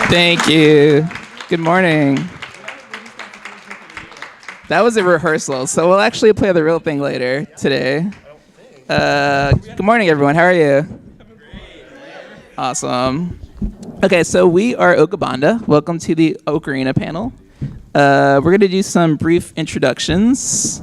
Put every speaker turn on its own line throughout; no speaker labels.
Thank you. Good morning. That was a rehearsal, so we'll actually play the real thing later today. Good morning, everyone. How are you? Awesome. Okay, so we are Ocabanda. Welcome to the Ocarina panel. We're going to do some brief introductions.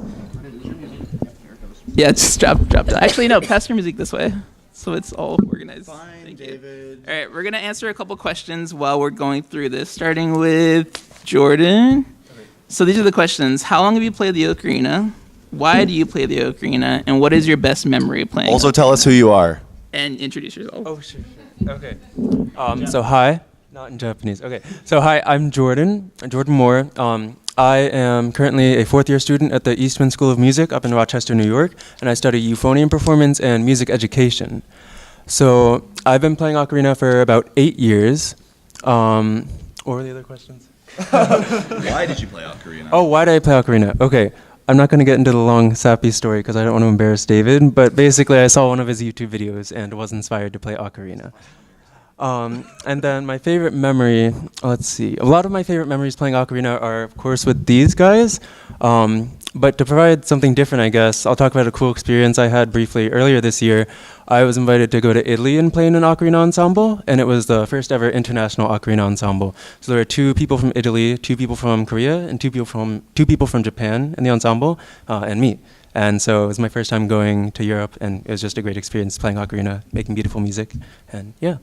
Yeah, just drop down. Actually, no, pass your music this way, so it's all organized.
Fine,
Thank you.
David.
All right, we're going to answer a couple questions while we're going through this, starting with Jordan. Okay. So these are the questions. How long have you played the Ocarina? Why do you play the Ocarina? And what is your best memory playing?
Also,
Ocarina?
tell us who you are.
And introduce yourself.
Oh, sure. Okay. So hi, not in Japanese. Okay. So hi, I'm Jordan Moore. I am currently a fourth-year student at the Eastman School of Music up in Rochester, New York, and I study euphonium performance and music education. So I've been playing Ocarina for about 8 years. What were the other questions?
Why did you play Ocarina?
Oh, why did I play Ocarina? Okay. I'm not going to get into the long, sappy story because I don't want to embarrass David, but basically I saw one of his YouTube videos and was inspired to play Ocarina. And then my favorite memory, let's see. A lot of my favorite memories playing Ocarina are, of course, with these guys. But to provide something different, I guess, I'll talk about a cool experience I had briefly earlier this year. I was invited to go to Italy and play in an ocarina ensemble, and it was the first ever international ocarina ensemble. So there were 2 people from Italy, 2 people from Korea, and 2 people from Japan in the ensemble, and me. And so it was my first time going to Europe, and it was just a great experience playing ocarina, making beautiful music, and yeah.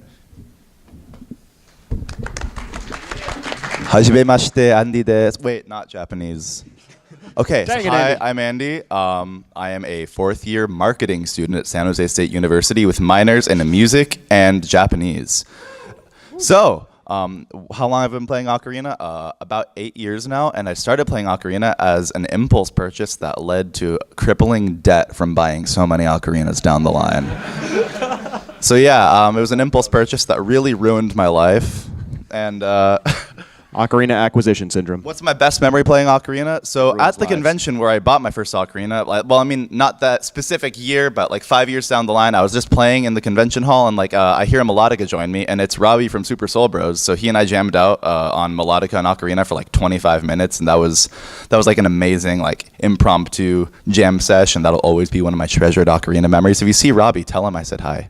Hajimemashite, Andy desu. Wait, not Japanese. Okay, so
Dang it,
hi,
Andy.
I'm Andy. I am a 4th year marketing student at San Jose State University with minors in music and Japanese. So, how long have I been playing ocarina? About 8 years now, and I started playing ocarina as an impulse purchase that led to crippling debt from buying so many ocarinas down the line. So yeah, it was an impulse purchase that really ruined my life, and
Ocarina acquisition syndrome.
what's my best memory playing ocarina? So
Ruins
at the
lives.
convention where I bought my first ocarina, well, I mean, not that specific year, but like 5 years down the line, I was just playing in the convention hall, and like I hear a melodica join me, and it's Robbie from Super Soul Bros. So he and I jammed out on melodica and ocarina for like 25 minutes, and that was like an amazing like impromptu jam sesh, and that'll always be one of my treasured ocarina memories. If you see Robbie, tell him I said hi.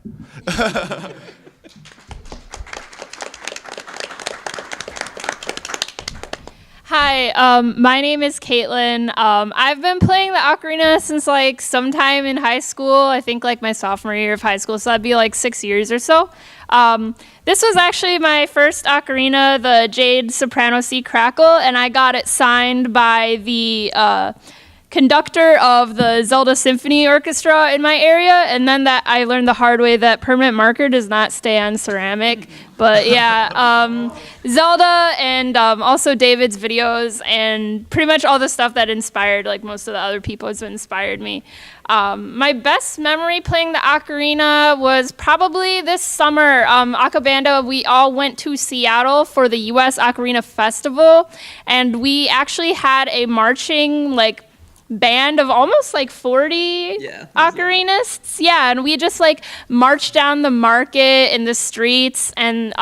Hi, my name is Caitlin. I've been playing the ocarina since like sometime in high school. I think like my sophomore year of high school, so that'd be like 6 years or so. This was actually my first ocarina, the Jade Soprano C Crackle, and I got it signed by the conductor of the Zelda Symphony Orchestra in my area, and then that I learned the hard way that permanent marker does not stay on ceramic. But yeah, Zelda and also David's videos and pretty much all the stuff that inspired like most of the other people has inspired me. My best memory playing the ocarina was probably this summer. Ocabanda, we all went to Seattle for the U.S. Ocarina Festival, and we actually had a marching like band of almost like 40 ocarinists. Yeah, and we just like marched down the market in the streets, and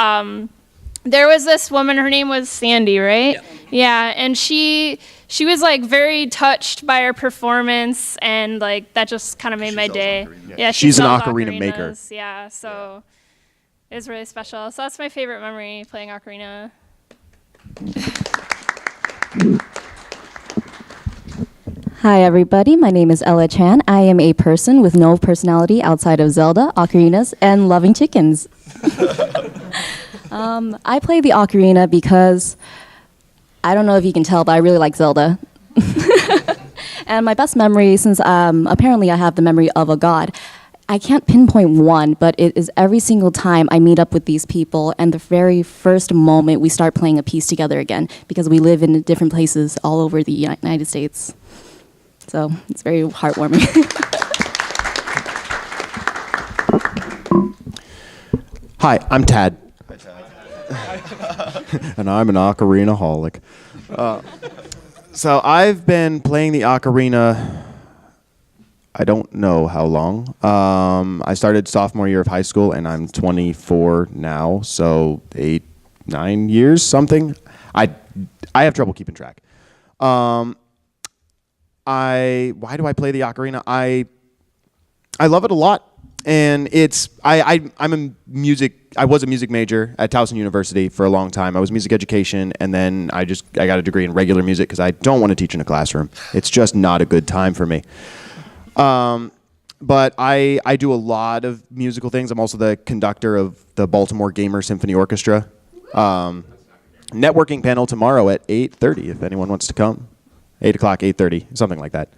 there was this woman, her name was Sandy, right? Yeah, and she was like very touched by our performance, and like that just kind of made my day. Yeah, she
She's an
sells
ocarina maker.
ocarinas. Yeah, so it was really special. So that's my favorite memory, playing ocarina.
Hi, everybody. My name is Ella Chan. I am a person with no personality outside of Zelda, ocarinas, and loving chickens. I play the ocarina because I don't know if you can tell, but I really like Zelda. And my best memory, since apparently I have the memory of a god, I can't pinpoint one, but it is every single time I meet up with these people, and the very first moment we start playing a piece together again, because we live in different places all over the United States. So it's very heartwarming.
Hi, I'm Tad. And I'm an ocarina-holic. So I've been playing the ocarina, I don't know how long. I started sophomore year of high school, and I'm 24 now, so 8, 9 years, something. I have trouble keeping track. Why do I play the ocarina? I love it a lot, and I was a music major at Towson University for a long time. I was music education, and then I got a degree in regular music because I don't want to teach in a classroom. It's just not a good time for me. But I do a lot of musical things. I'm also the conductor of the Baltimore Gamer Symphony Orchestra. Networking panel tomorrow at 8:30 if anyone wants to come. 8 o'clock, 8:30, something like that.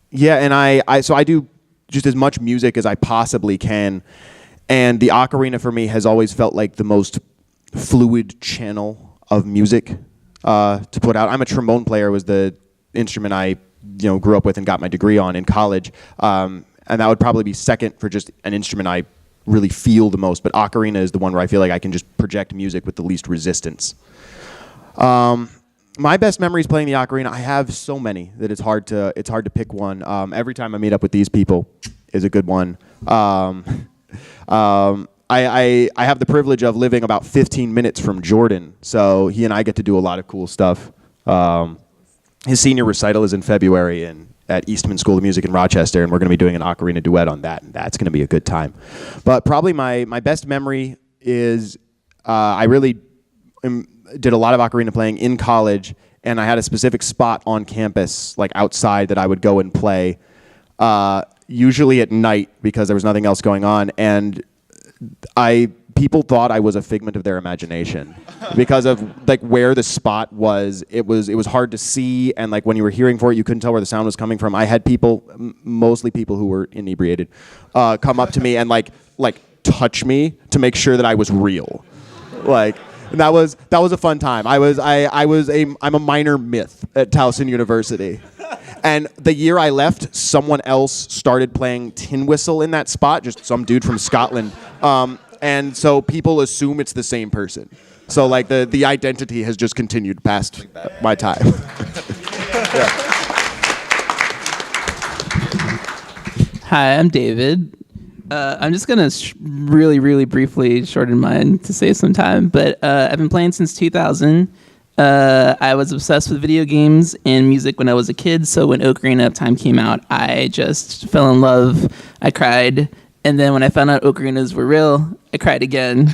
Yeah, and so I do just as much music as I possibly can, and the ocarina for me has always felt like the most fluid channel of music to put out. I'm a trombone player, was the instrument I grew up with and got my degree on in college, and that would probably be second for just an instrument I really feel the most, but ocarina is the one where I feel like I can just project music with the least resistance. My best memories playing the ocarina, I have so many that it's hard to pick one. Every time I meet up with these people is a good one. I have the privilege of living about 15 minutes from Jordan, so he and I get to do a lot of cool stuff. his senior recital is in February at Eastman School of Music in Rochester, and we're going to be doing an ocarina duet on that, and that's going to be a good time. But probably my best memory is I really did a lot of ocarina playing in college, and I had a specific spot on campus, like outside, that I would go and play, usually at night because there was nothing else going on, and people thought I was a figment of their imagination because of like where the spot was. It was hard to see, and like when you were hearing for it, you couldn't tell where the sound was coming from. I had people, mostly people who were inebriated, come up to me and like touch me to make sure that I was real. Like, and that was a fun time. I'm a minor myth at Towson University. And the year I left, someone else started playing tin whistle in that spot, just some dude from Scotland. And so people assume it's the same person. So like the identity has just continued past my time. Yeah.
Hi, I'm David. I'm just gonna really, really briefly shorten mine to save some time, but I've been playing since 2000. I was obsessed with video games and music when I was a kid, so when Ocarina of Time came out, I just fell in love. I cried, and then when I found out ocarinas were real, I cried again.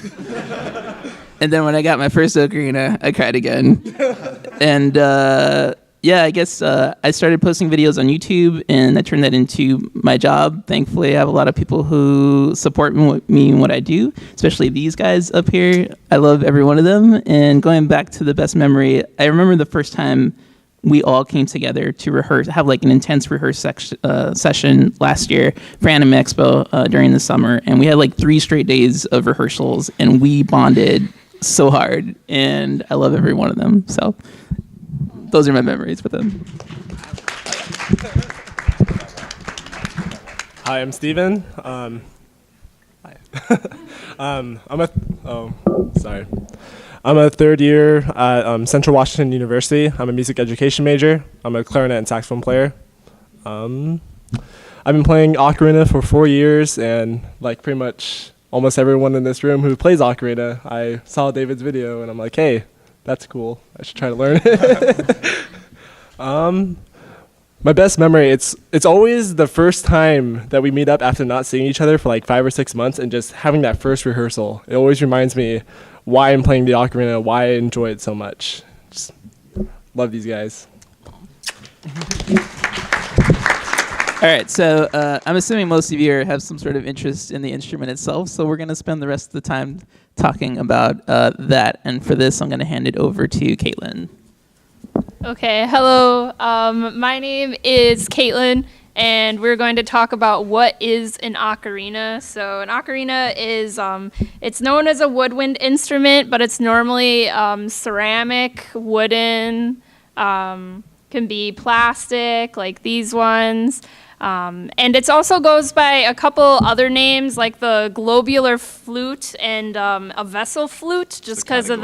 And then when I got my first ocarina, I cried again. And yeah, I guess I started posting videos on YouTube, and I turned that into my job. Thankfully, I have a lot of people who support me in what I do, especially these guys up here. I love every one of them. And going back to the best memory, I remember the first time we all came together to rehearse, have like an intense session last year for Anime Expo during the summer. And we had like 3 straight days of rehearsals, and we bonded so hard. And I love every one of them. So those are my memories with them.
Hi, I'm Steven. Hi. I'm a third year at Central Washington University. I'm a music education major. I'm a clarinet and saxophone player. I've been playing ocarina for 4 years, and like pretty much almost everyone in this room who plays ocarina, I saw David's video and I'm like, hey, that's cool. I should try to learn it. My best memory, it's always the first time that we meet up after not seeing each other for like 5 or 6 months, and just having that first rehearsal. It always reminds me why I'm playing the ocarina, why I enjoy it so much. Just love these guys.
All right, so I'm assuming most of you have some sort of interest in the instrument itself, so we're going to spend the rest of the time talking about that. And for this, I'm going to hand it over to Caitlin.
Okay, hello. My name is Caitlin, and we're going to talk about what is an ocarina. So an ocarina is, it's known as a woodwind instrument, but it's normally ceramic, wooden, can be plastic, like these ones. And it also goes by a couple other names, like the globular flute and a vessel flute, just because of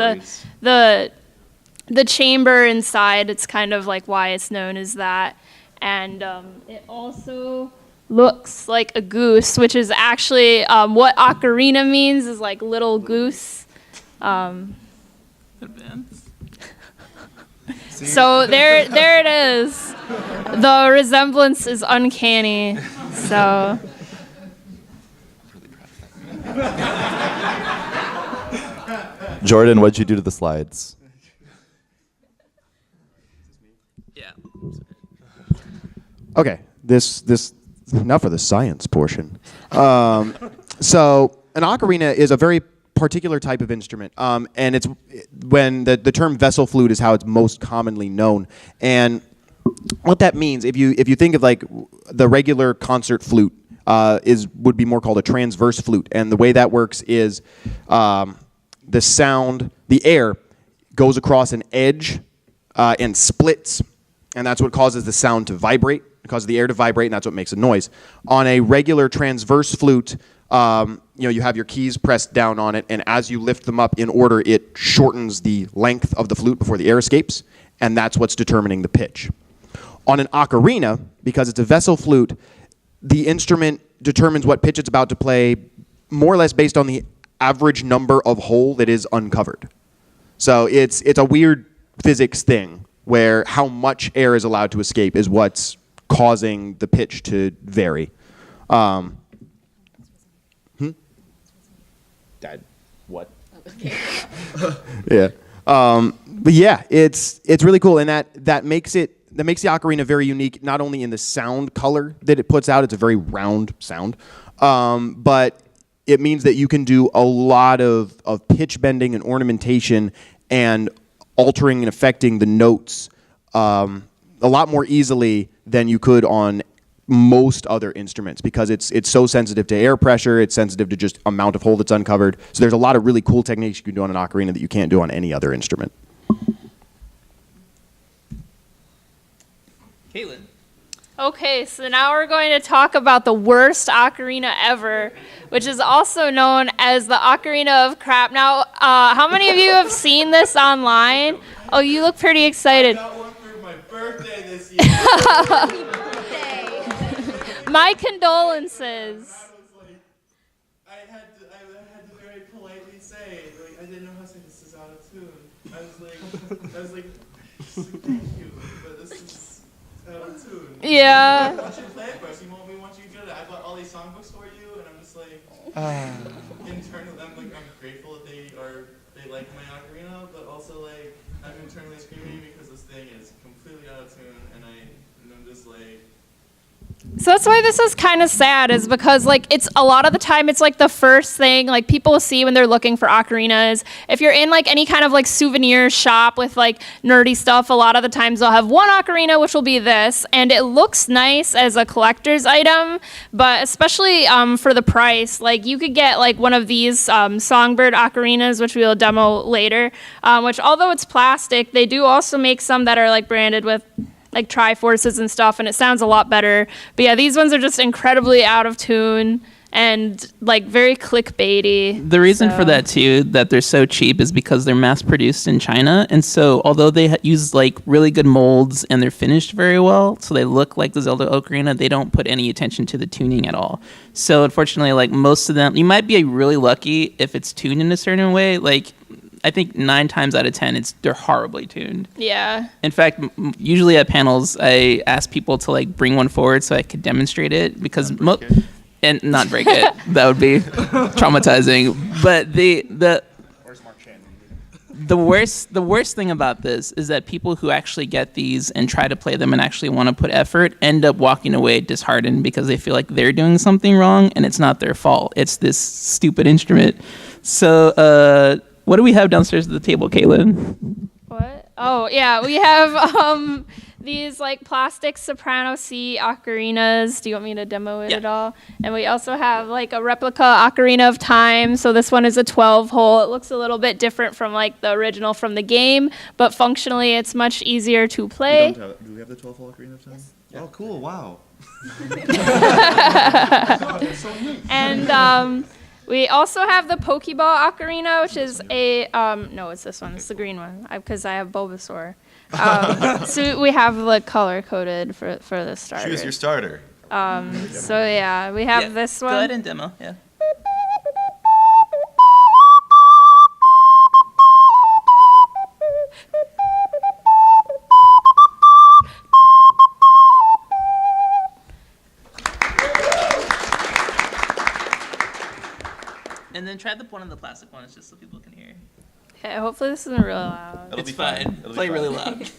the chamber inside. It's kind of like why it's known as that. And it also looks like a goose, which is actually what ocarina means, is like little goose. So there it is. The resemblance is uncanny. So
Jordan, what'd you do to the slides?
Yeah.
Okay, this now for the science portion. So an ocarina is a very particular type of instrument, and it's when the term vessel flute is how it's most commonly known. And what that means, if you think of like the regular concert flute, would be more called a transverse flute, and the way that works is the sound, the air goes across an edge and splits, and that's what causes the sound to vibrate. It causes the air to vibrate, and that's what makes a noise. On a regular transverse flute, you have your keys pressed down on it, and as you lift them up in order, it shortens the length of the flute before the air escapes, and that's what's determining the pitch. On an ocarina, because it's a vessel flute, the instrument determines what pitch it's about to play more or less based on the average number of hole that is uncovered. So it's a weird physics thing, where how much air is allowed to escape is what's causing the pitch to vary. Dad, what? Yeah. But yeah, it's really cool, and that makes the ocarina very unique. Not only in the sound color that it puts out, it's a very round sound, but it means that you can do a lot of pitch bending and ornamentation and altering and affecting the notes a lot more easily than you could on most other instruments, because it's so sensitive to air pressure, it's sensitive to just amount of hole that's uncovered. So there's a lot of really cool techniques you can do on an ocarina that you can't do on any other instrument.
Caitlin.
Okay, so now we're going to talk about the worst ocarina ever, which is also known as the Ocarina of Crap. Now, how many of you have seen this online? Oh, you look pretty excited.
I got one for my birthday this year.
My condolences.
I had to very politely say, like, I didn't know how to say this is out of tune. I was like, thank you, but this is out of tune.
Yeah.
I want you to play it first. We want you to get it. I bought all these songbooks for you, and I'm just like, internally, I'm grateful that they like my ocarina, but also like, I'm internally screaming because this thing is completely out of tune, and I'm just like.
So that's why this is kind of sad, is because like it's a lot of the time it's like the first thing like people see when they're looking for ocarinas. If you're in like any kind of like souvenir shop with like nerdy stuff, a lot of the times they'll have one ocarina, which will be this, and it looks nice as a collector's item, but especially for the price, like you could get like one of these songbird ocarinas, which we will demo later, which although it's plastic, they do also make some that are like branded with like Triforces and stuff, and it sounds a lot better. But yeah, these ones are just incredibly out of tune and like very clickbaity.
The reason for that too, that they're so cheap, is because they're mass produced in China, and so although they use like really good molds and they're finished very well, so they look like the Zelda Ocarina, they don't put any attention to the tuning at all. So unfortunately, like most of them, you might be really lucky if it's tuned in a certain way. Like I think 9 times out of 10, they're horribly tuned.
Yeah.
In fact, usually at panels, I ask people to like bring one forward so I could demonstrate it, because and not break it. That would be traumatizing. But the worst thing about this is that people who actually get these and try to play them and actually want to put effort end up walking away disheartened because they feel like they're doing something wrong and it's not their fault. It's this stupid instrument. So, what do we have downstairs at the table, Caitlin?
What? Oh, yeah, we have these like plastic soprano C ocarinas. Do you want me to demo it at all? And we also have like a replica Ocarina of Time. So this one is a 12-hole. It looks a little bit different from like the original from the game, but functionally it's much easier to play.
Do we have the 12-hole Ocarina of Time? Yes. Oh, cool! Wow.
And we also have the Pokeball Ocarina, which is a, no, it's this one. It's the green one, because I have Bulbasaur. So we have the color-coded for the starter.
Choose your starter.
So yeah, we have this one.
Go ahead and demo, yeah. And then try one of the plastic ones just so people can hear.
Okay, hopefully this isn't really loud.
It's fine. Play really loud.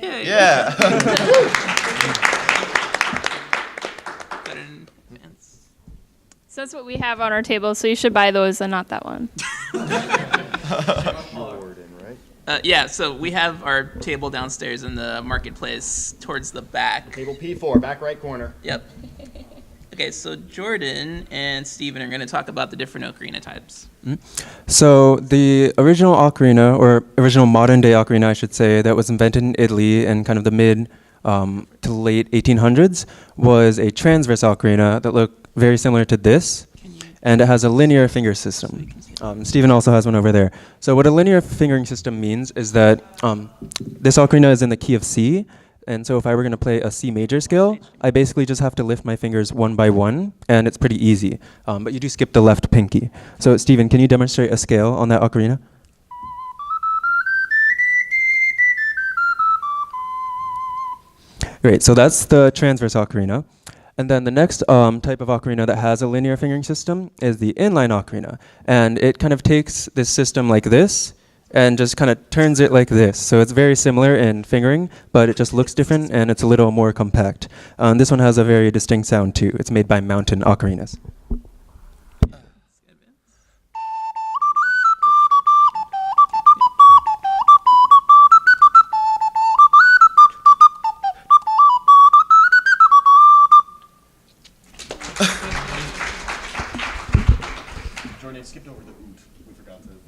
Yeah.
So that's what we have on our table, so you should buy those and not that one.
Yeah, so we have our table downstairs in the marketplace towards the back.
Table P4, back right corner.
Yep. Okay, so Jordan and Steven are going to talk about the different ocarina types.
So the original ocarina, or original modern day ocarina, I should say, that was invented in Italy in kind of the mid to late 1800s, was a transverse ocarina that looked very similar to this, and it has a linear finger system. Steven also has one over there. So what a linear fingering system means is that this ocarina is in the key of C, And so if I were going to play a C major scale, I basically just have to lift my fingers one by one, and it's pretty easy. But you do skip the left pinky. So Steven, can you demonstrate a scale on that ocarina? Great, so that's the transverse ocarina. And then the next type of ocarina that has a linear fingering system is the inline ocarina. And it kind of takes this system like this and just kind of turns it like this. So it's very similar in fingering, but it just looks different and it's a little more compact. This one has a very distinct sound too. It's made by Mountain Ocarinas.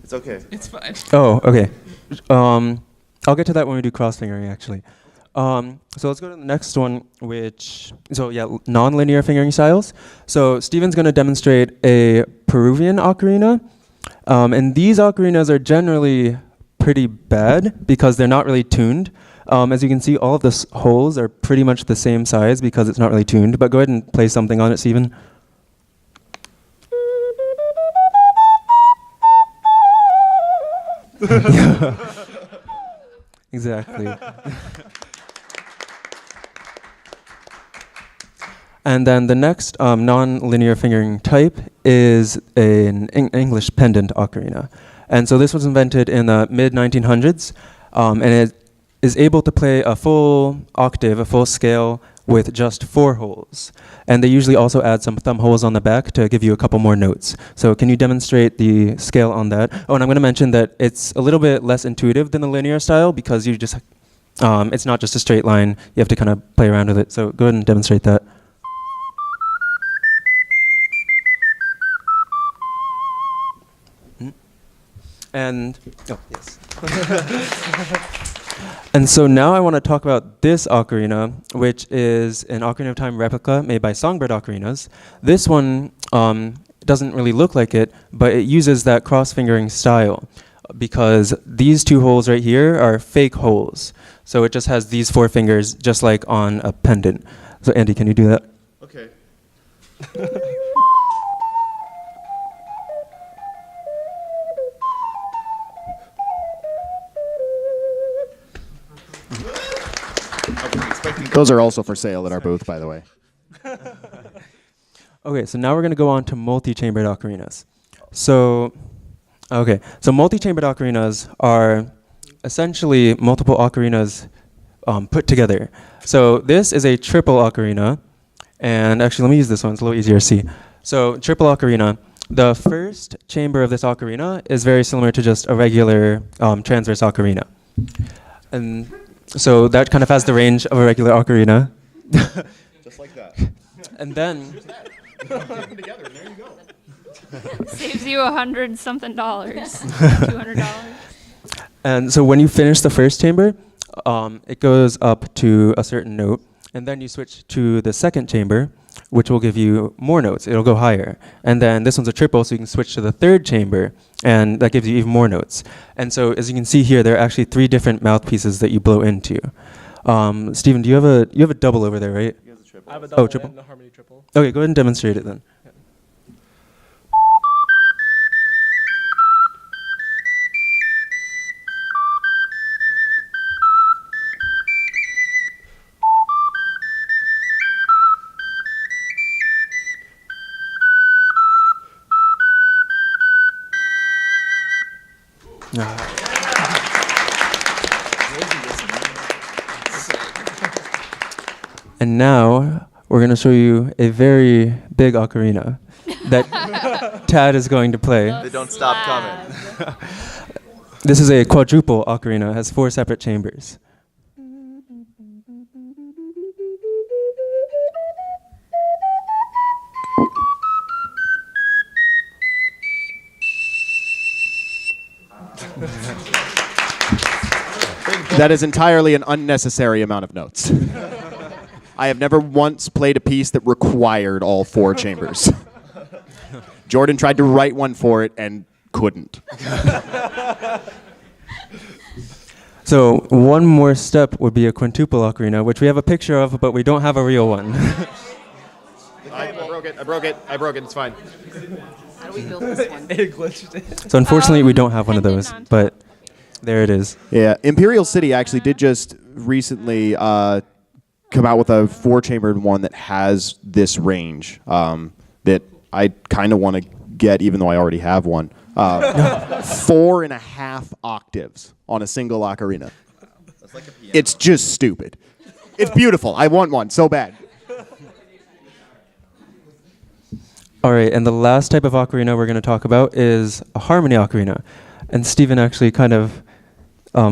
It's okay.
It's fine.
Oh, okay. I'll get to that when we do cross fingering, actually. So let's go to the next one, non-linear fingering styles. So Steven's going to demonstrate a Peruvian ocarina. And these ocarinas are generally pretty bad because they're not really tuned. As you can see, all of the holes are pretty much the same size because it's not really tuned. But go ahead and play something on it, Steven. Exactly. And then the next non-linear fingering type is an English pendant ocarina. And so this was invented in the mid-1900s, and it is able to play a full octave, a full scale, with just 4 holes. And they usually also add some thumb holes on the back to give you a couple more notes. So can you demonstrate the scale on that? Oh, and I'm going to mention that it's a little bit less intuitive than the linear style because you just, it's not just a straight line. You have to kind of play around with it. So go ahead and demonstrate that. And, oh, yes. And so now I want to talk about this ocarina, which is an Ocarina of Time replica made by Songbird Ocarinas. This one doesn't really look like it, but it uses that cross-fingering style because these 2 holes right here are fake holes. So it just has these 4 fingers, just like on a pendant. So Andy, can you do that?
Okay.
Those are also for sale at our booth, by the way.
Okay, so now we're going to go on to multi-chambered ocarinas. So multi-chambered ocarinas are essentially multiple ocarinas put together. So this is a triple ocarina, and actually let me use this one, it's a little easier to see. So triple ocarina, the first chamber of this ocarina is very similar to just a regular transverse ocarina. And so that kind of has the range of a regular ocarina.
Just like that.
And then
Together, and there you go.
Saves you $100-something, $200.
And so when you finish the first chamber, it goes up to a certain note, and then you switch to the second chamber, which will give you more notes. It'll go higher. And then this one's a triple, so you can switch to the third chamber, and that gives you even more notes. And so as you can see here, there are actually 3 different mouthpieces that you blow into. Steven, you have a double over there, right?
I have a double
triple?
and a harmony triple.
Okay, go ahead and demonstrate it then. And now we're going to show you a very big ocarina that Tad is going to play.
They don't stop coming.
This is a quadruple ocarina. It has 4 separate chambers.
That is entirely an unnecessary amount of notes. I have never once played a piece that required all 4 chambers. Jordan tried to write one for it and couldn't.
So one more step would be a quintuple ocarina, which we have a picture of, but we don't have a real one.
I broke it. It's fine.
How do we build this one?
It glitched.
So unfortunately, we don't have one of those, but there it is.
Yeah, Imperial City actually did just recently come out with a 4-chambered one that has this range that I kind of want to get, even though I already have one. 4.5 octaves on a single ocarina.
That's like a piano.
It's just stupid. It's beautiful. I want one so bad.
All right, and the last type of ocarina we're going to talk about is a harmony ocarina. And Stephen actually kind of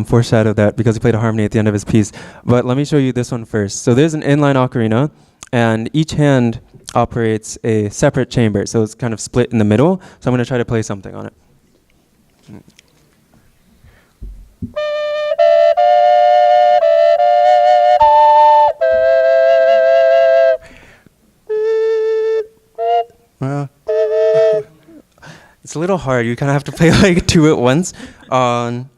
foreshadowed that because he played a harmony at the end of his piece. But let me show you this one first. So there's an inline ocarina, and each hand operates a separate chamber. So it's kind of split in the middle. So I'm going to try to play something on it. It's a little hard. You kind of have to play like 2 at once. Hold on,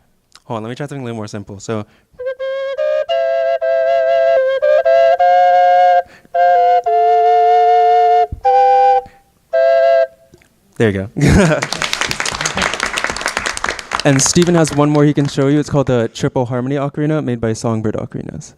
let me try something a little more simple. So. There you go. And Stephen has one more he can show you. It's called the triple harmony ocarina, made by Songbird Ocarinas.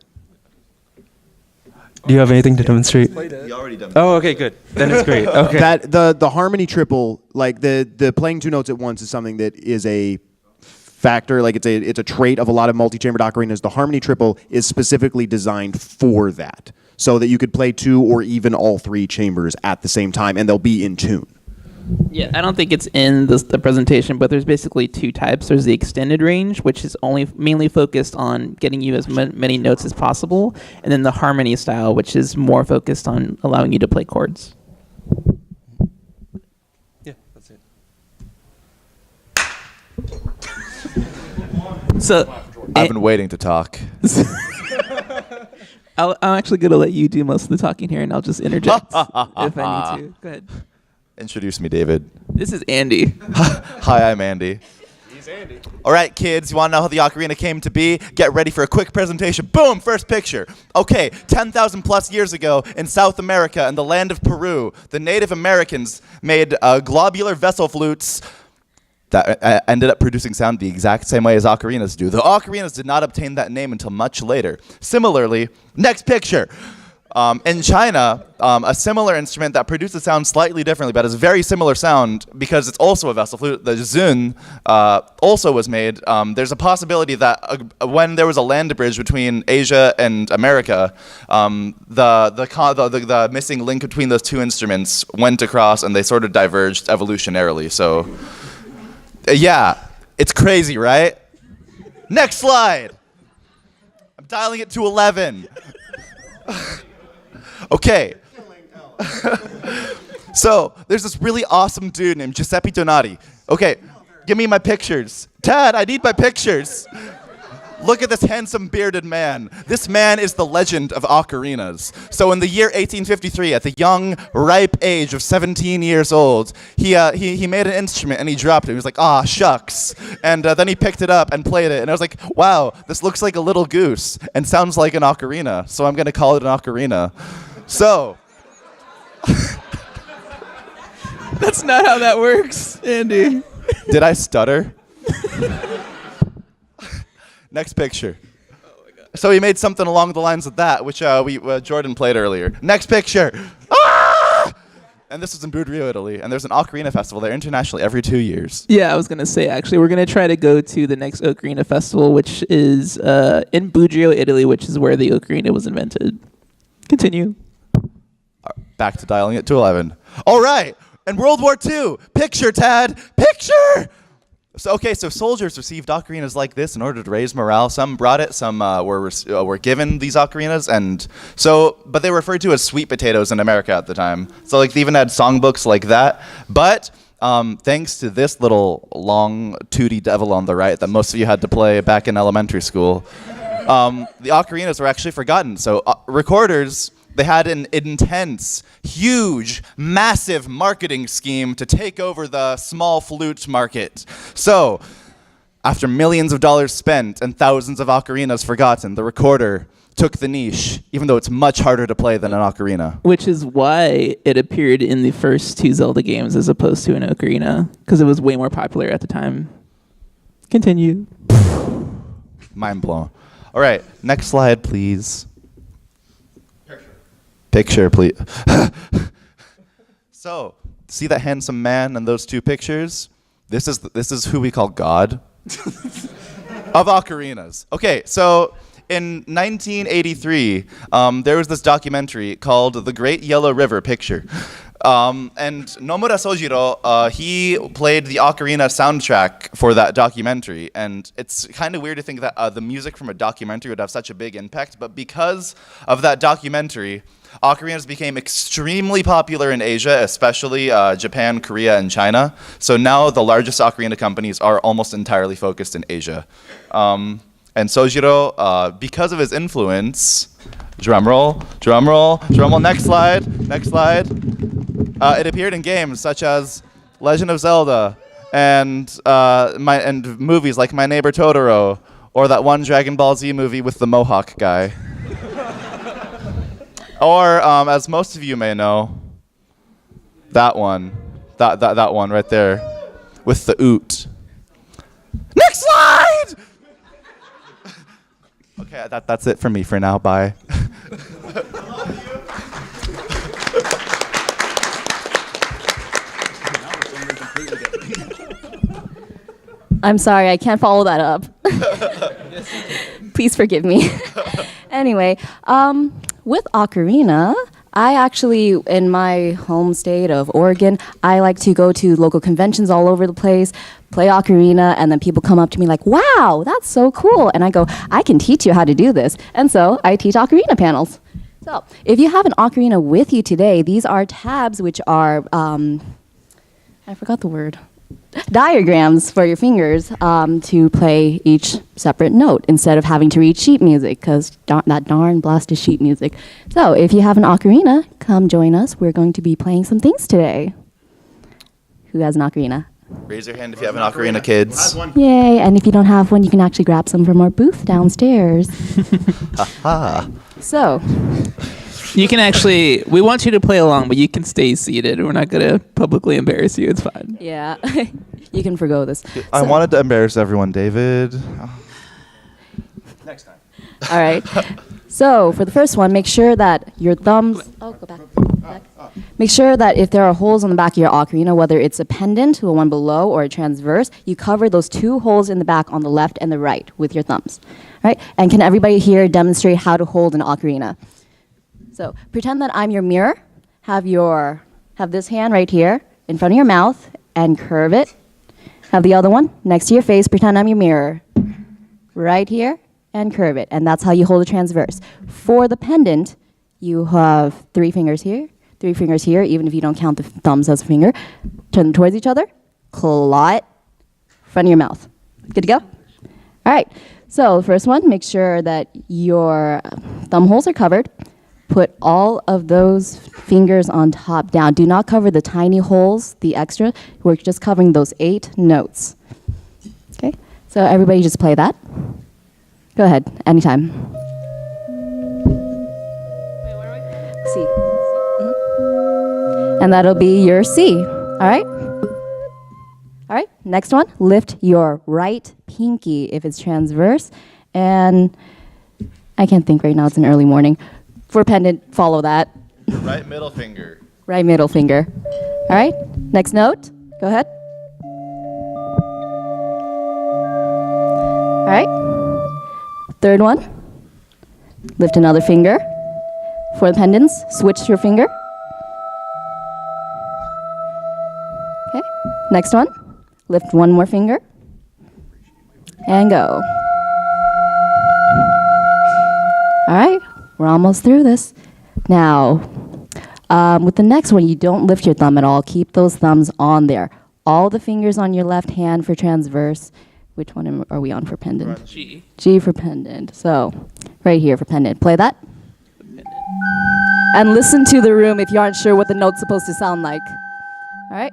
Do you have anything to demonstrate?
You already done.
Oh, okay, good. Then it's great. Okay.
That the harmony triple, like the playing 2 notes at once, is something that is a factor. Like it's a trait of a lot of multi-chambered ocarinas. The harmony triple is specifically designed for that, so that you could play 2 or even all 3 chambers at the same time, and they'll be in tune.
Yeah, I don't think it's in the presentation, but there's basically 2 types. There's the extended range, which is only mainly focused on getting you as many notes as possible, and then the harmony style, which is more focused on allowing you to play chords.
Yeah, that's it.
So,
I've been waiting to talk.
I'm actually going to let you do most of the talking here, and I'll just interject if I need to. Go ahead.
Introduce me, David.
This is Andy.
Hi, I'm Andy.
He's Andy.
All right, kids, you want to know how the ocarina came to be? Get ready for a quick presentation. Boom, first picture. Okay, 10,000 plus years ago in South America, in the land of Peru, the Native Americans made globular vessel flutes that ended up producing sound the exact same way as ocarinas do. The ocarinas did not obtain that name until much later. Similarly, next picture. In China, a similar instrument that produces sound slightly differently, but has a very similar sound because it's also a vessel flute, the zun, also was made. There's a possibility that when there was a land bridge between Asia and America, the missing link between those 2 instruments went across and they sort of diverged evolutionarily. So, yeah, it's crazy, right? Next slide. I'm dialing it to 11. Okay. So, there's this really awesome dude named Giuseppe Donati. Okay, give me my pictures. Dad, I need my pictures. Look at this handsome bearded man. This man is the legend of ocarinas. So in the year 1853, at the young, ripe age of 17 years old, he made an instrument and he dropped it. He was like, ah, shucks. And then he picked it up and played it. And I was like, wow, this looks like a little goose and sounds like an ocarina. So I'm going to call it an ocarina. So...
That's not how that works, Andy.
Did I stutter? Next picture. Oh my God. So he made something along the lines of that, which Jordan played earlier. Next picture. Ah! And this was in Budrio, Italy. And there's an Ocarina festival there internationally every 2 years.
Yeah, I was going to say, actually, we're going to try to go to the next Ocarina festival, which is in Budrio, Italy, which is where the Ocarina was invented. Continue.
Back to dialing it to 11. All right. And World War II. Picture, Tad. Picture! So soldiers received ocarinas like this in order to raise morale. Some brought it, some were given these ocarinas, but they were referred to as sweet potatoes in America at the time. So like they even had songbooks like that. But thanks to this little long tooty devil on the right that most of you had to play back in elementary school, the ocarinas were actually forgotten. So recorders. They had an intense, huge, massive marketing scheme to take over the small flute market. So, After millions of dollars spent and thousands of ocarinas forgotten, the recorder took the niche, even though it's much harder to play than an ocarina.
Which is why it appeared in the first 2 Zelda games as opposed to an Ocarina, because it was way more popular at the time. Continue.
Mind blown. All right, next slide, please. Picture, please. So, see that handsome man and those 2 pictures? This is who we call God of ocarinas. Okay, so in 1983, there was this documentary called The Great Yellow River Picture. And Nomura Sojiro, he played the ocarina soundtrack for that documentary. And it's kind of weird to think that the music from a documentary would have such a big impact. But because of that documentary, ocarinas became extremely popular in Asia, especially Japan, Korea, and China. So now the largest ocarina companies are almost entirely focused in Asia. And Sojiro, because of his influence, drumroll, next slide. It appeared in games such as Legend of Zelda and movies like My Neighbor Totoro or that one Dragon Ball Z movie with the Mohawk guy. Or, as most of you may know, that one right there with the oot. Next slide! Okay, that's it for me for now. Bye.
I'm sorry, I can't follow that up. Please forgive me. Anyway, with Ocarina, I actually, in my home state of Oregon, I like to go to local conventions all over the place, play Ocarina, and then people come up to me like, wow, that's so cool. And I go, I can teach you how to do this. And so I teach Ocarina panels. So if you have an Ocarina with you today, these are tabs which are, I forgot the word. Diagrams for your fingers to play each separate note instead of having to read sheet music because that darn blasted sheet music. So if you have an ocarina, come join us. We're going to be playing some things today. Who has an ocarina?
Raise your hand if you have an ocarina, kids.
Yay, and if you don't have one, you can actually grab some from our booth downstairs. So,
You can actually, we want you to play along, but you can stay seated. We're not going to publicly embarrass you. It's fine.
yeah, you can forgo this.
I wanted to embarrass everyone, David.
Next time.
All right. So for the first one, make sure that your thumbs. Oh, go back. Make sure that if there are holes on the back of your ocarina, whether it's a pendant, the one below, or a transverse, you cover those 2 holes in the back on the left and the right with your thumbs. All right. And can everybody here demonstrate how to hold an ocarina? So pretend that I'm your mirror. Have this hand right here in front of your mouth and curve it. Have the other one next to your face. Pretend I'm your mirror. Right here and curve it. And that's how you hold a transverse. For the pendant, you have 3 fingers here, 3 fingers here, even if you don't count the thumbs as a finger. Turn them towards each other. Claw it. Front of your mouth. Good to go? All right. So the first one, make sure that your thumb holes are covered. Put all of those fingers on top down. Do not cover the tiny holes, the extra. We're just covering those 8 notes. Okay? So everybody just play that. Go ahead, anytime. C. And that'll be your C. All right? All right, next one. Lift your right pinky if it's transverse. And I can't think right now, it's an early morning. For pendant, follow that.
Your right middle finger.
Right middle finger. All right, next note. Go ahead. All right. Third one. Lift another finger. For the pendants, switch your finger. Okay. Next one. Lift one more finger. And go. All right. We're almost through this. Now, with the next one, you don't lift your thumb at all. Keep those thumbs on there. All the fingers on your left hand for transverse. Which one are we on for pendant?
G.
G for pendant. So, right here for pendant. Play that. And listen to the room if you aren't sure what the note's supposed to sound like. All right?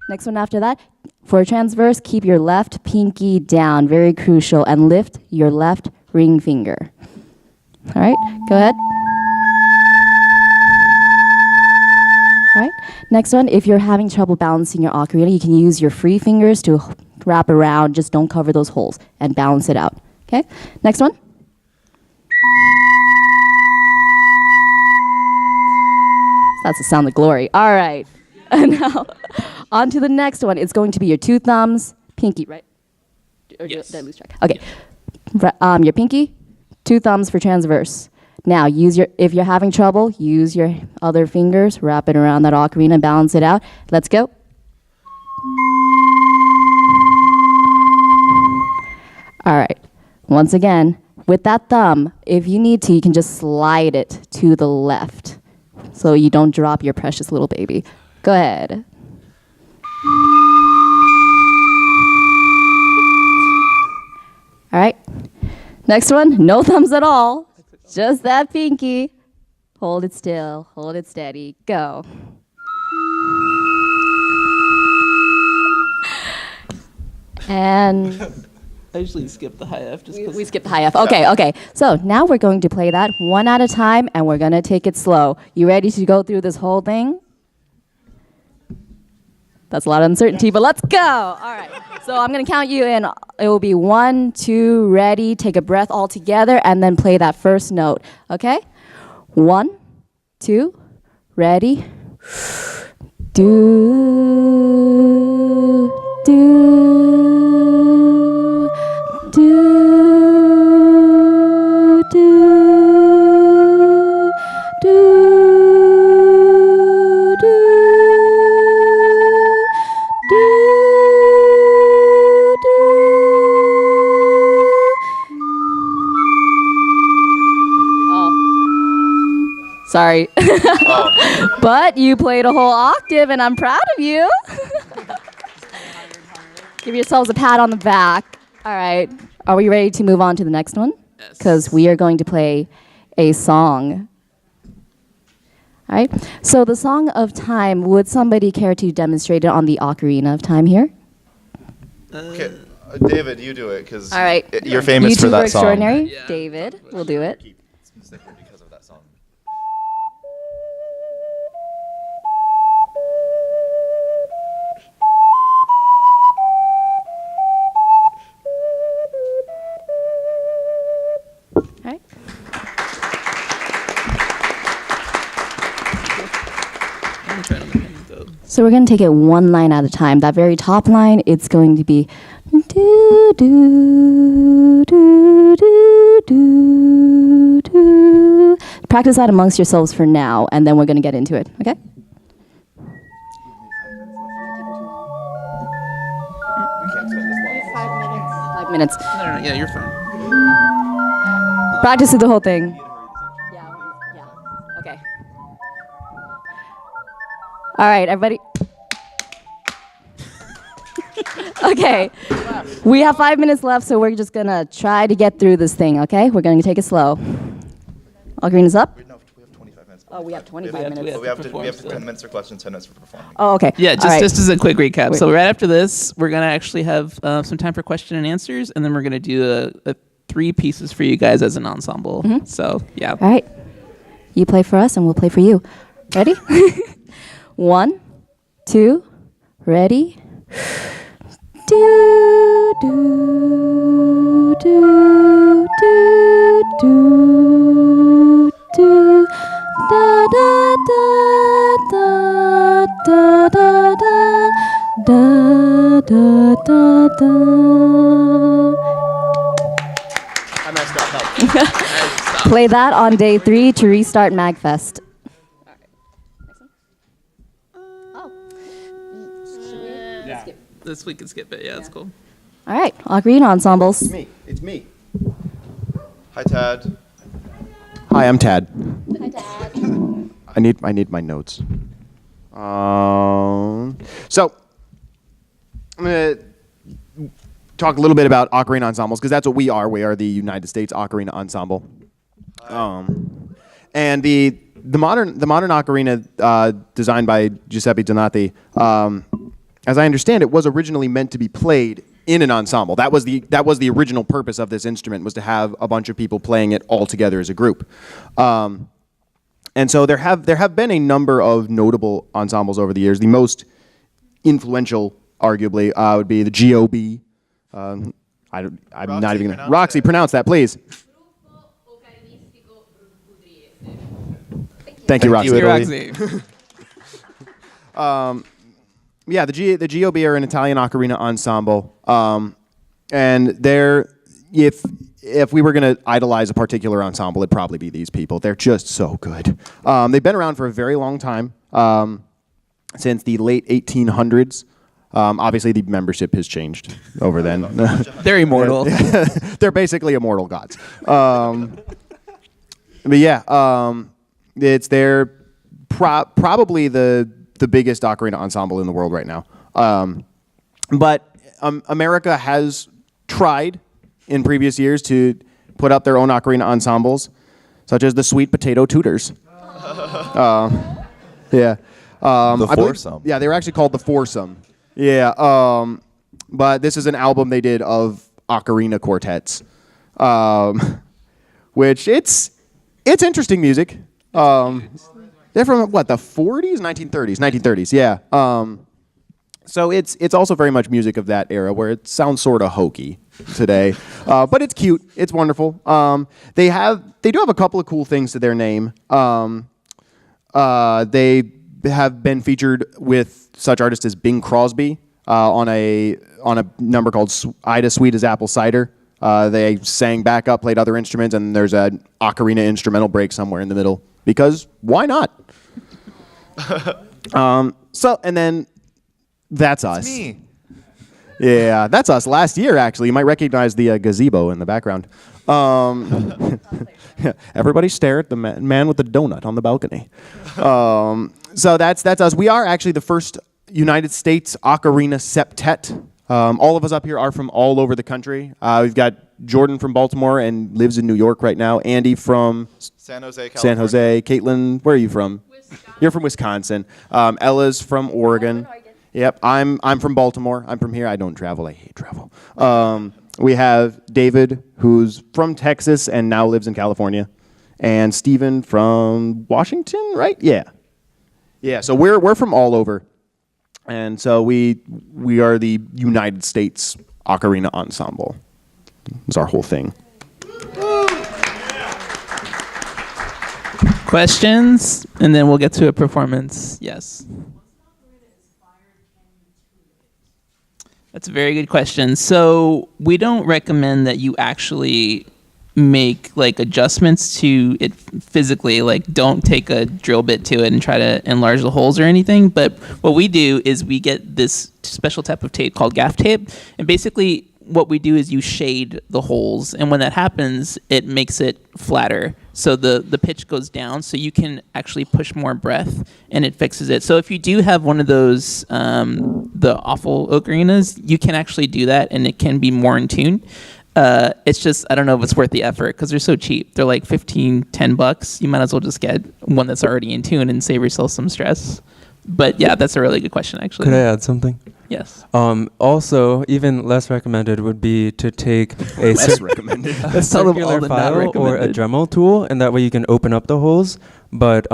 Next one after that. For a transverse, keep your left pinky down, very crucial, and lift your left ring finger. All right, go ahead. All right, next one, if you're having trouble balancing your ocarina, you can use your free fingers to wrap around, just don't cover those holes, and balance it out. Okay, next one. That's the sound of glory. All right. And now, on to the next one. It's going to be your two thumbs, pinky, right? Or
Yes.
did I lose track? Okay. Your pinky, two thumbs for transverse. Now, if you're having trouble, use your other fingers, wrap it around that ocarina, balance it out. Let's go. All right. Once again, with that thumb, if you need to, you can just slide it to the left so you don't drop your precious little baby. Go ahead. All right. Next one, no thumbs at all. Just that pinky. Hold it still, hold it steady, go. And
I usually skip the high F just because.
we skipped the high F. Okay. So now we're going to play that one at a time, and we're going to take it slow. You ready to go through this whole thing? That's a lot of uncertainty, but let's go. All right. So I'm going to count you in. It will be 1, 2, ready. Take a breath all together, and then play that first note. Okay? 1, 2, ready. Do, do, do, do, do, do, Sorry. But you played a whole octave, and I'm proud of you. Give yourselves a pat on the back. All right. Are we ready to move on to the next one?
Yes.
Because we are going to play a song. All right. So the Song of Time, would somebody care to demonstrate it on the Ocarina of Time here?
Okay, David, you do it because
All right.
you're famous for
YouTuber
that song.
extraordinary,
Yeah.
David, will do it.
Specifically because of that song.
All right.
I'm trying to make it go.
So we're going to take it one line at a time. That very top line, it's going to be do do do do do do. Practice that amongst yourselves for now, and then we're going to get into it. Okay?
We can't spend this long.
5 minutes.
No, yeah, you're fine.
Practice through the whole thing. Yeah. Okay. All right, everybody. Okay. We have 5 minutes left, so we're just going to try to get through this thing, okay? We're going to take it slow. Ocarina's up?
No, we have 25 minutes.
Oh, we have 25
We have
minutes.
But we have to
perform
10
still.
minutes for questions, 10 minutes for performing.
Oh, okay.
Yeah,
All
just
right.
just as a quick recap.
Wait.
So right after this, we're gonna actually have some time for question and answers, and then we're gonna do a 3 pieces for you guys as an ensemble. So yeah.
All right. You play for us, and we'll play for you. Ready? 1, 2, ready. Do do do do do do da da da da da da da da da da.
I messed up. Help.
Play that on day 3 to restart MAGFest.
This we can skip it. Yeah, that's cool.
All right, Ocarina ensembles.
It's me. It's me.
Hi, Tad.
Hi, I'm Tad. I need my notes. So I'm gonna talk a little bit about ocarina ensembles because that's what we are. We are the United States Ocarina Ensemble. And the modern ocarina designed by Giuseppe Donati as I understand it, was originally meant to be played in an ensemble. That was the original purpose of this instrument, was to have a bunch of people playing it all together as a group. And so there have been a number of notable ensembles over the years. The most influential, arguably, would be the GOB. I'm not even gonna. Roxy, pronounce that, please. Thank you, Roxy.
Roxy.
Yeah, the GOB are an Italian ocarina ensemble, and they're if we were going to idolize a particular ensemble, it'd probably be these people. They're just so good. They've been around for a very long time, since the late 1800s. Obviously, the membership has changed over then.
They're immortal.
They're basically immortal gods. But yeah, they're probably the biggest ocarina ensemble in the world right now. But America has tried in previous years to put up their own ocarina ensembles, such as the Sweet Potato Tutors. Yeah.
The Foursome.
Yeah, they were actually called the Foursome. Yeah. But this is an album they did of ocarina quartets, which it's interesting music. They're from what, the 40s, 1930s, yeah. So it's also very much music of that era, where it sounds sort of hokey today, but it's cute, it's wonderful. They do have a couple of cool things to their name. They have been featured with such artists as Bing Crosby on a number called Ida Sweet as Apple Cider. They sang backup, played other instruments, and there's an ocarina instrumental break somewhere in the middle, because why not? And then that's us.
Me.
Yeah, that's us. Last year, actually, you might recognize the gazebo in the background. Everybody stare at the man with the donut on the balcony. So that's us. We are actually the first United States ocarina septet. All of us up here are from all over the country. We've got Jordan from Baltimore and lives in New York right now. Andy from
San Jose, California.
San Jose. Caitlin, where are you from?
Wisconsin.
You're from Wisconsin. Ella's from Oregon. Yep, I'm from Baltimore. I'm from here. I don't travel. I hate travel. We have David, who's from Texas and now lives in California, and Steven from Washington, right? Yeah. Yeah. So we're from all over, and so we are the United States Ocarina Ensemble. It's our whole thing.
Questions, and then we'll get to a performance. Yes. That's a very good question. So we don't recommend that you actually make like adjustments to it physically. Like, don't take a drill bit to it and try to enlarge the holes or anything. But what we do is we get this special type of tape called gaff tape, and basically what we do is you shade the holes, and when that happens, it makes it flatter. So the pitch goes down, so you can actually push more breath, and it fixes it. So if you do have one of those, the awful ocarinas, you can actually do that, and it can be more in tune. It's just, I don't know if it's worth the effort, because they're so cheap. They're like $10. You might as well just get one that's already in tune and save yourself some stress. But yeah, that's a really good question, actually.
Could I add something?
Yes.
Also, even less recommended would be to take a
recommended.
a
Tell them all
circular
the not
file or a
recommended.
Dremel tool, and that way you can open up the holes. But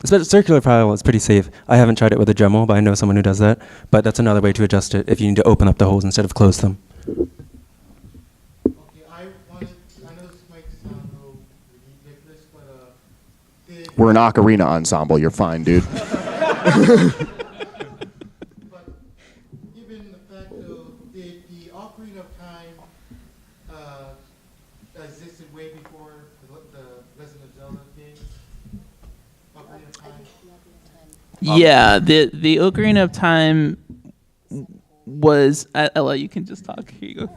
circular file is pretty safe. I haven't tried it with a Dremel, but I know someone who does that. But that's another way to adjust it if you need to open up the holes instead of close them.
Okay, I know this might sound a little ridiculous, but
We're an ocarina ensemble. You're fine, dude.
but given the fact of the Ocarina of Time existed way before the Legend of Zelda games. Ocarina of Time.
Yeah, the Ocarina of Time was Ella. You can just talk. Here you go.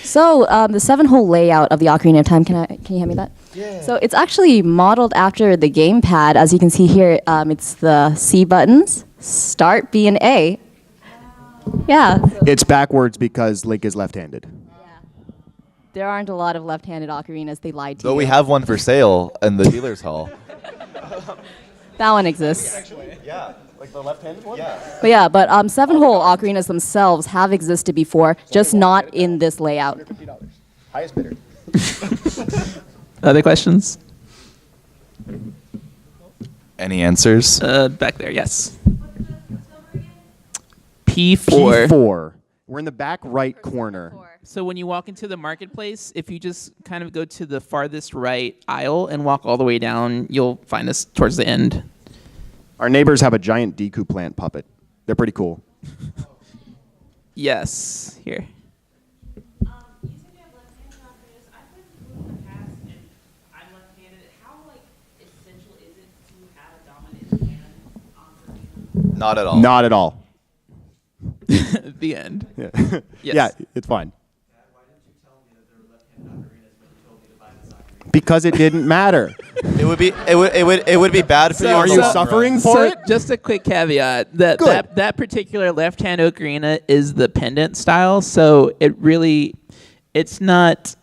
So the 7-hole layout of the Ocarina of Time, can you hand me that? Yeah. So it's actually modeled after the gamepad. As you can see here, it's the C buttons, start, B, and A. Yeah.
It's backwards because Link is left-handed.
There aren't a lot of left-handed ocarinas. They lied to
Though
you.
we have one for sale in the dealer's hall.
That one exists.
Yeah.
Like the left-handed one? Yeah.
But yeah, but 7-hole ocarinas themselves have existed before, just not in this layout.
$150. Highest bidder.
Other questions?
Any answers?
Back there, yes. P4.
P4. We're in the back right corner.
So when you walk into the marketplace, if you just kind of go to the farthest right aisle and walk all the way down, you'll find us towards the end.
Our neighbors have a giant Deku plant puppet. They're pretty cool.
Yes, here.
You said you have left-handed ocarinas. I've played before in the past, and I'm left-handed. How essential is it to have a dominant hand ocarina?
Not at all.
Not at all.
The end.
Yeah.
Yes.
Yeah, it's fine. Because it didn't matter.
It would be bad for you.
Are
in the
you
long
suffering
run.
for
So
it?
just a quick caveat that
Good.
that particular left-hand ocarina is the pendant style, so it's not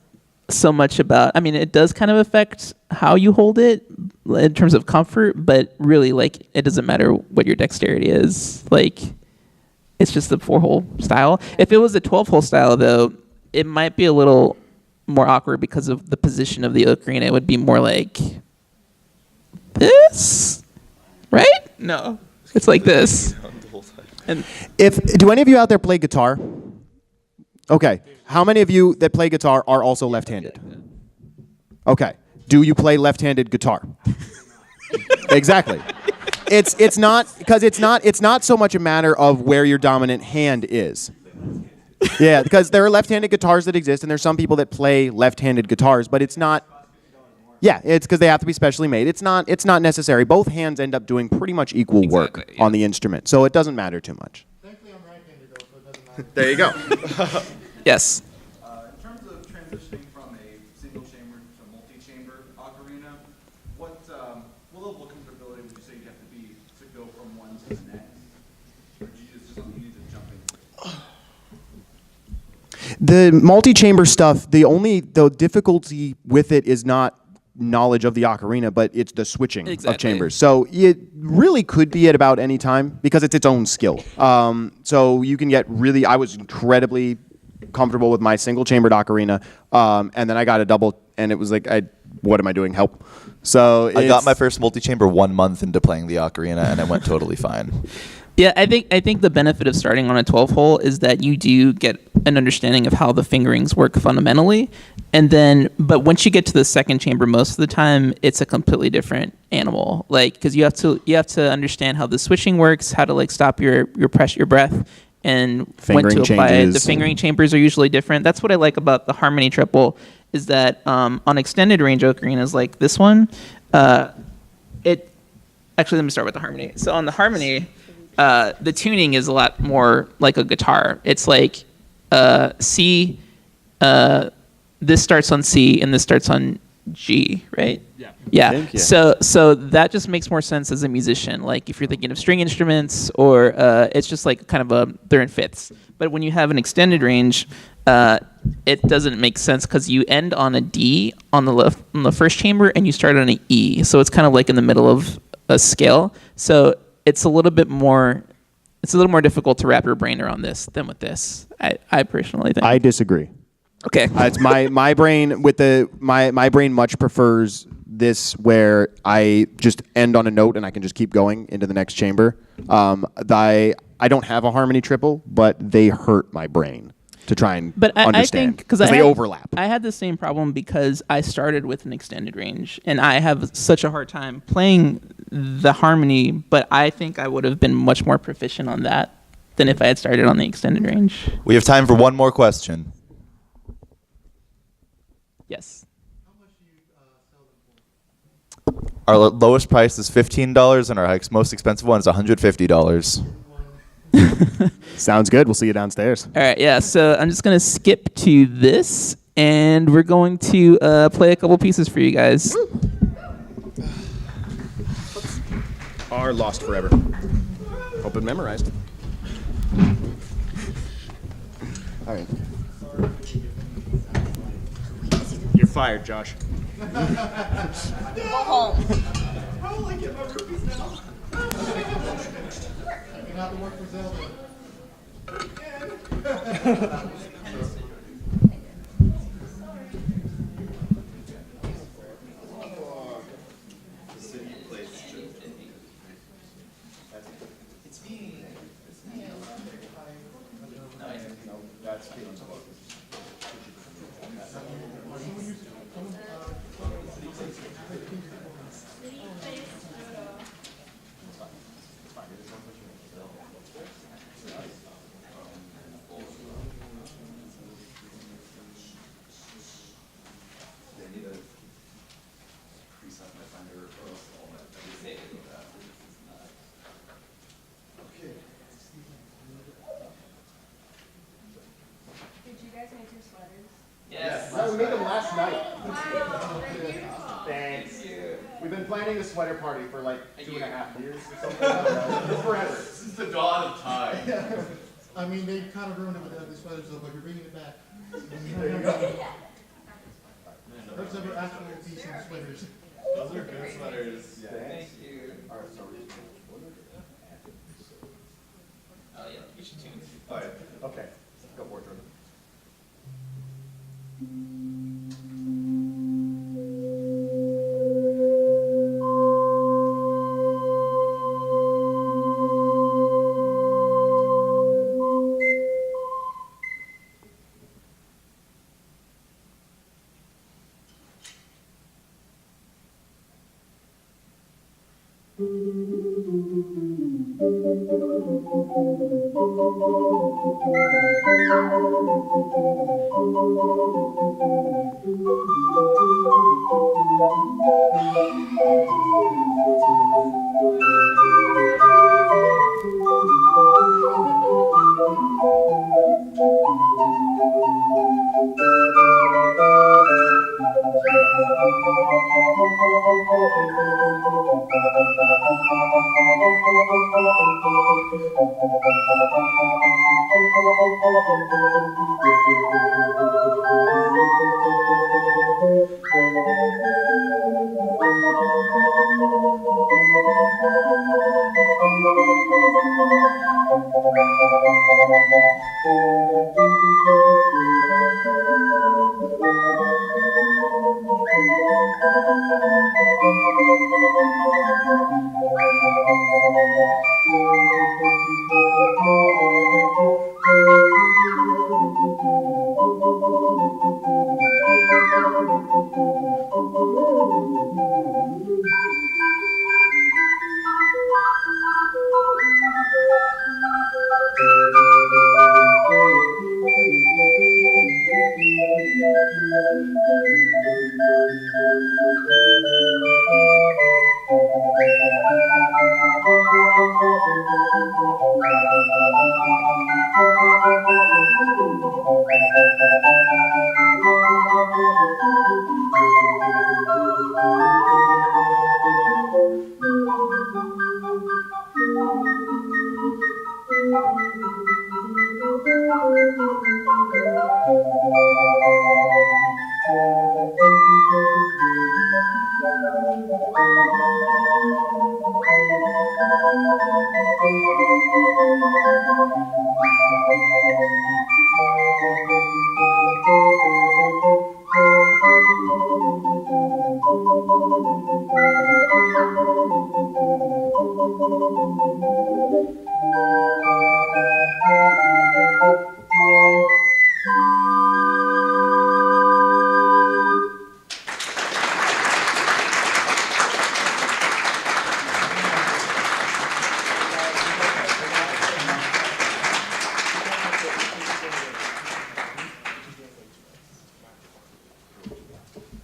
so much about, I mean, it does kind of affect how you hold it in terms of comfort, but really, like, it doesn't matter what your dexterity is. Like, it's just the 4-hole style. If it was a 12-hole style, though, it might be a little more awkward because of the position of the ocarina. It would be more like this, right? No, it's like this. And
Do any of you out there play guitar? Okay. How many of you that play guitar are also left-handed? Okay. Do you play left-handed guitar? Exactly. It's not so much a matter of where your dominant hand is. Yeah, because there are left-handed guitars that exist, and there's some people that play left-handed guitars, but it's not. Yeah, it's because they have to be specially made. It's not necessary. Both hands end up doing pretty much equal work
Exactly, yeah.
on the instrument, so it doesn't matter too much.
Thankfully, I'm right-handed though, so it doesn't matter.
There you go.
yes.
In terms of transitioning from a single chamber to a multi-chamber ocarina, what level of comfortability would you say you'd have to be to go from one to the next? Or do you just something you need to jump into?
The multi-chamber stuff, the difficulty with it is not knowledge of the ocarina, but it's the switching of
Exactly.
chambers. So it really could be at about any time because it's its own skill. So you can get really, I was incredibly comfortable with my single-chambered ocarina, and then I got a double, and it was like, what am I doing? Help. So
I got my first multi-chamber 1 month into playing the ocarina, and it went totally fine.
Yeah, I think the benefit of starting on a 12-hole is that you do get an understanding of how the fingerings work fundamentally, and then, but once you get to the second chamber, most of the time it's a completely different animal. Like, because you have to understand how the switching works, how to like stop your breath, and when to
Fingering
apply it.
changes.
The fingering chambers are usually different. That's what I like about the harmony triple, is that on extended range ocarinas like this one, it actually let me start with the harmony. So on the harmony. The tuning is a lot more like a guitar. It's like C, this starts on C and this starts on G, right? Yeah. Yeah.
think, yeah.
So that just makes more sense as a musician. Like if you're thinking of string instruments, or it's just like kind of they're in fifths. But when you have an extended range, it doesn't make sense because you end on a D on the first chamber and you start on an E. So it's kind of like in the middle of a scale. So it's a little more difficult to wrap your brain around this than with this. I personally think.
I disagree.
Okay.
It's my brain with my brain much prefers this where I just end on a note and I can just keep going into the next chamber. I don't have a harmony triple, but they hurt my brain to try and
But I
understand
think because
they overlap.
I had the same problem because I started with an extended range, and I have such a hard time playing the harmony. But I think I would have been much more proficient on that than if I had started on the extended range.
We have time for one more question.
Yes.
Our lowest price is $15, and our most expensive one is $150.
Sounds good. We'll see you downstairs.
All right. Yeah. So I'm just gonna skip to this, and we're going to play a couple pieces for you guys.
Are lost forever. Hope it memorized. All right. You're fired, Josh.
Go home.
How will I get my rupees now?
Taking out the work for Zelda.
Yes.
No, we made them last night.
Wow, they're beautiful.
Thanks. We've been planning a sweater party for like 2.5 years or something. Forever.
Since the dawn of time.
I mean, they kind of ruined it with the ugly sweaters, though, but you're bringing it back. First ever actual decent sweaters.
Those are good sweaters.
Thank you. Oh yeah, we should tune.
All right. Okay. Go for it, Jordan.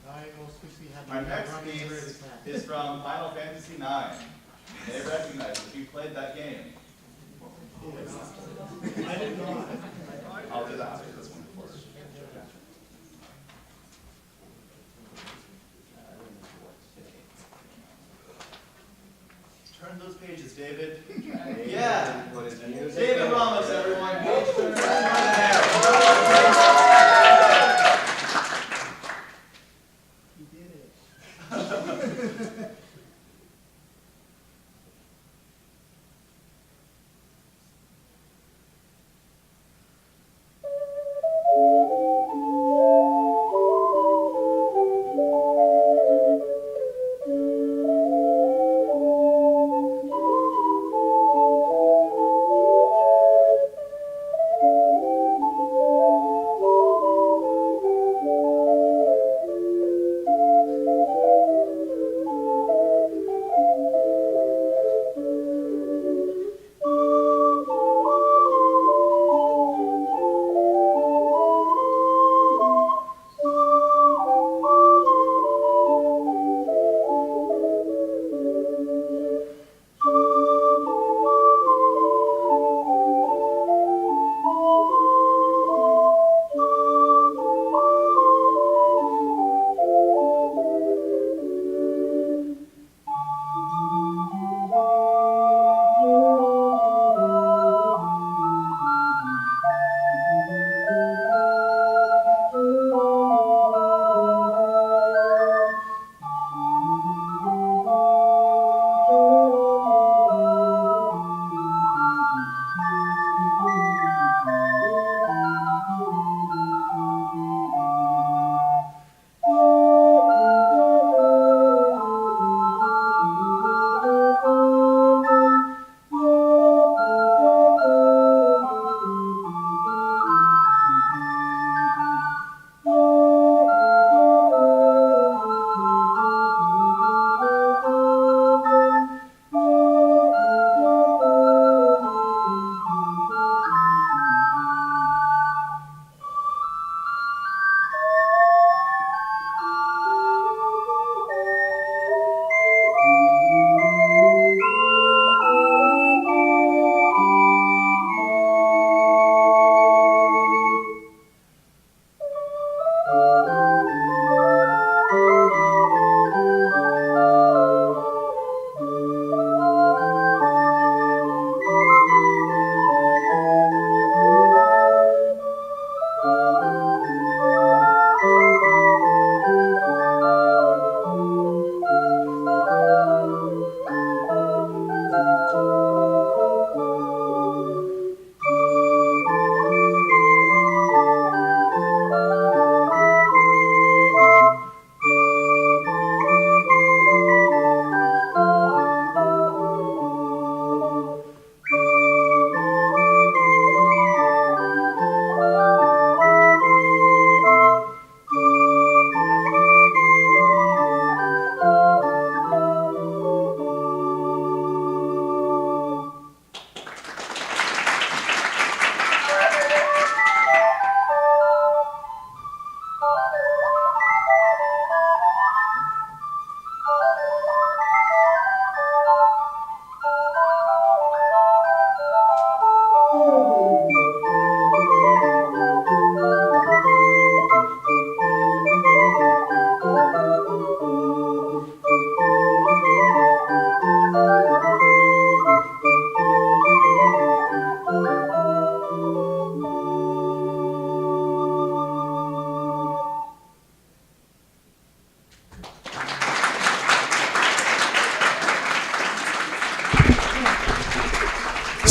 I most quickly have
Our
the
next
running where
piece
it's at.
is from Final Fantasy IX. They recognize if you played that game.
I didn't know.
I'll do that after this one first. Turn those pages, David. Yeah. David Ramos, everyone. Page turner extraordinaire.
You did it.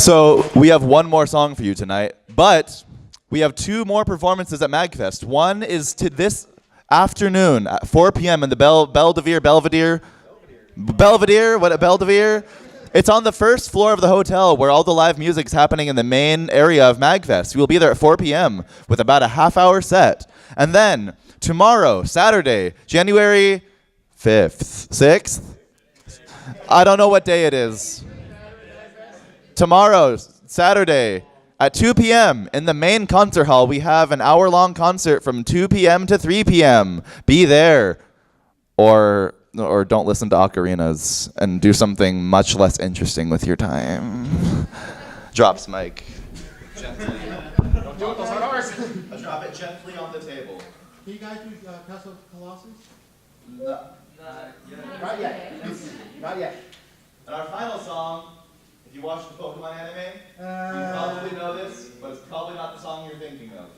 So we have one more song for you tonight, but we have two more performances at MAGFest. One is to this afternoon at 4 p.m. in the Belvedere. It's on the first floor of the hotel where all the live music's happening in the main area of MAGFest. We will be there at 4 p.m. with about a half-hour set. And then tomorrow, Saturday, January 5th, 6th? I don't know what day it is. Tomorrow, Saturday, at 2 p.m. in the main concert hall, we have an hour-long concert from 2 p.m. to 3 p.m. Be there, or don't listen to ocarinas and do something much less interesting with your time. Drops mic. Gently. Don't do it, those hard R's. Drop it gently on the table.
Can you guys do Castle of Colossus?
No. Not yet. Not yet. And our final song, if you watch the Pokemon anime, you probably know this, but it's probably not the song you're thinking of.